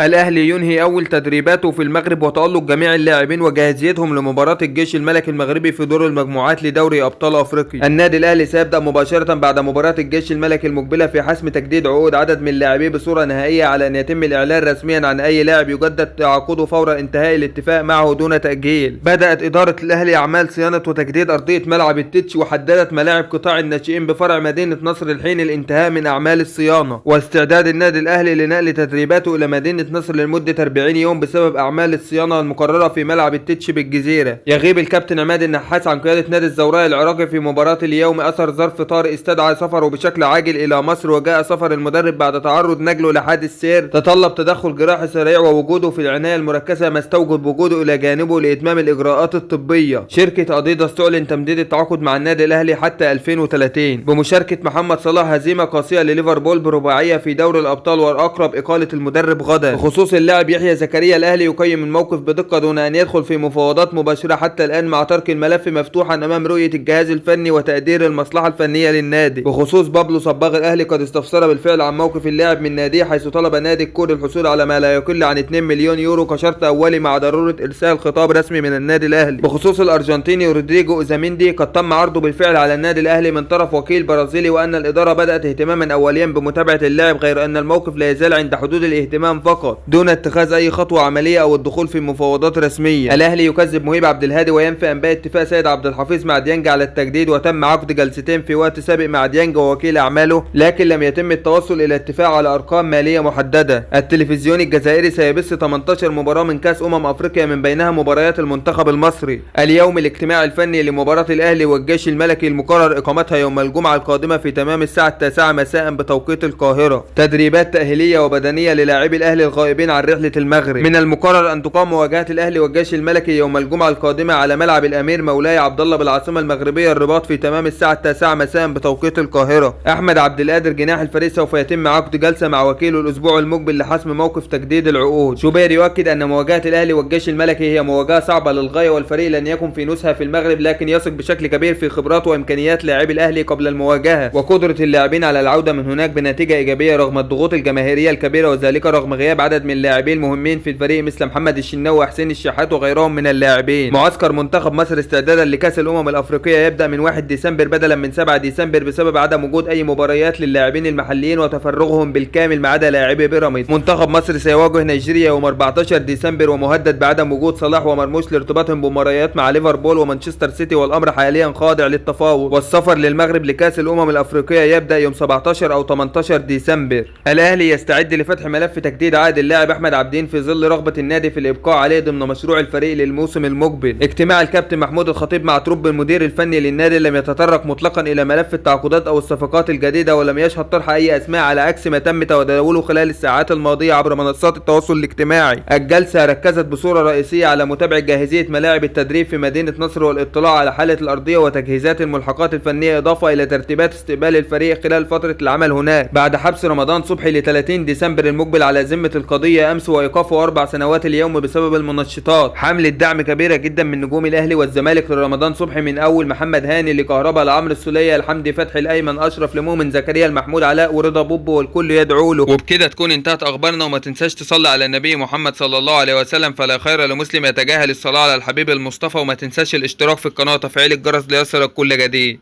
الأهلي ينهي أول تدريباته في المغرب وتألق جميع اللاعبين وجاهزيتهم لمباراة الجيش الملكي المغربي في دور المجموعات لدوري أبطال أفريقيا. النادي الأهلي سيبدأ مباشرة بعد مباراة الجيش الملكي المقبلة في حسم تجديد عقود عدد من لاعبيه بصورة نهائية على أن يتم الإعلان رسميا عن أي لاعب يجدد تعاقده فور انتهاء الاتفاق معه دون تأجيل. بدأت إدارة الأهلي أعمال صيانة وتجديد أرضية ملعب التتش، وحددت ملاعب قطاع الناشئين بفرع مدينة نصر الحين الانتهاء من أعمال الصيانة، واستعداد النادي الأهلي لنقل تدريباته إلى مدينة نصر لمدة 40 يوم بسبب أعمال الصيانة المقررة في ملعب التتش بالجزيرة. يغيب الكابتن عماد النحاس عن قيادة نادي الزوراء العراقي في مباراة اليوم أثر ظرف طارئ استدعى سفره بشكل عاجل إلى مصر، وجاء سفر المدرب بعد تعرض نجله لحادث سير تطلب تدخل جراحي سريع ووجوده في العناية المركزة، ما استوجب وجوده إلى جانبه لإتمام الإجراءات الطبية. شركة أديداس تعلن تمديد التعاقد مع النادي الأهلي حتى 2030 بمشاركة محمد صلاح. هزيمة قاسية لليفربول برباعية في دوري الأبطال، والأقرب إقالة المدرب غدا. بخصوص اللاعب يحيى زكريا، الأهلي يقيم الموقف بدقة دون أن يدخل في مفاوضات مباشرة حتى الآن، مع ترك الملف مفتوحا أمام رؤية الجهاز الفني وتقدير المصلحة الفنية للنادي. بخصوص بابلو صباغ، الأهلي قد استفسر بالفعل عن موقف اللاعب من ناديه، حيث طلب نادي الكور الحصول على ما لا يقل عن 2 مليون يورو كشرط أولي، مع ضرورة إرسال خطاب رسمي من النادي الأهلي. بخصوص الأرجنتيني رودريجو أوزاميندي، قد تم عرضه بالفعل على النادي الأهلي من طرف وكيل برازيلي، وأن الإدارة بدأت اهتماما أوليا بمتابعة اللاعب، غير أن الموقف لا يزال عند حدود الاهتمام فقط دون اتخاذ أي خطوة عملية أو الدخول في مفاوضات رسمية. الأهلي يكذب مهيب عبد الهادي وينفي أنباء اتفاق سيد عبد الحفيظ مع ديانج على التجديد، وتم عقد جلستين في وقت سابق مع ديانج ووكيل أعماله، لكن لم يتم التوصل إلى اتفاق على أرقام مالية محددة. التلفزيون الجزائري سيبث 18 مباراة من كأس أفريقيا، من بينها مباريات المنتخب المصري. اليوم الاجتماع الفني لمباراة الأهلي والجيش الملكي المقرر إقامتها يوم الجمعة القادمة في تمام الساعة 9 مساء بتوقيت القاهرة. تدريبات تأهيلية وبدنية للاعبي الأهلي الغائبين عن رحلة المغرب. من المقرر أن تقام مواجهة الأهلي والجيش الملكي يوم الجمعة القادمة على ملعب الأمير مولاي عبد الله بالعاصمة المغربية الرباط في تمام الساعة 9 مساء بتوقيت القاهرة. أحمد عبد القادر جناح الفريق سوف يتم عقد جلسة مع وكيله الأسبوع المقبل لحسم موقف تجديد العقود. شوبير يؤكد أن مواجهة الأهلي والجيش الملكي هي مواجهة صعبة للغاية، والفريق لن يكن في نزهة في المغرب، لكن يثق بشكل كبير في خبرات وإمكانيات لاعبي الأهلي قبل المواجهة، وقدرة اللاعبين على العودة من هناك بنتيجة إيجابية رغم الضغوط الجماهيرية الكبيرة، وذلك رغم غياب عدد من اللاعبين المهمين في الفريق مثل محمد الشناوي وحسين الشحات وغيرهم من اللاعبين. معسكر منتخب مصر استعدادا لكأس الأفريقية يبدأ من 1 ديسمبر بدلا من 7 ديسمبر بسبب عدم وجود أي مباريات للاعبين المحليين وتفرغهم بالكامل ما عدا لاعبي بيراميدز. منتخب مصر سيواجه نيجيريا يوم 14 ديسمبر، ومهدد بعدم وجود صلاح ومرموش لارتباطهم بمباريات مع ليفربول ومانشستر سيتي، والأمر حاليا خاضع للتفاوض. والسفر للمغرب لكأس الأفريقية يبدأ يوم 17 أو 18 ديسمبر. الأهلي يستعد لفتح ملف تجديد عقد اللاعب أحمد عبدين في ظل رغبة النادي في الإبقاء عليه ضمن مشروع الفريق للموسم المقبل. اجتماع الكابتن محمود الخطيب مع تروب المدير الفني للنادي لم يتطرق مطلقا إلى ملف التعاقدات أو الصفقات الجديدة، ولم يشهد طرح أي أسماء على عكس ما تم تداوله خلال الساعات الماضية عبر منصات التواصل الاجتماعي. الجلسة ركزت بصورة رئيسية على متابعة جاهزية ملاعب التدريب في مدينة نصر، والاطلاع على حالة الأرضية وتجهيزات الملحقات الفنية، إضافة إلى ترتيبات استقبال الفريق خلال فترة العمل هناك بعد حبس رمضان صبحي ل 30 ديسمبر المقبل على ذمة القضية أمس، وإيقافه 4 سنوات اليوم بسبب المنشطات. حملة دعم كبيرة جدا من نجوم الأهلي والزمالك لرمضان صبحي، من أول محمد هاني لكهربا لعمرو السولية لحمدي فتحي الأيمن أشرف لمؤمن زكريا المحمود علاء ورضا بوبو، والكل يدعو له. وبكده تكون انتهت أخبارنا، وما تنساش تصلي على النبي محمد صلى الله عليه وسلم، فلا خير لمسلم يتجاهل الصلاة على الحبيب المصطفى، وما تنساش الاشتراك في القناة وتفعيل الجرس ليصلك كل جديد.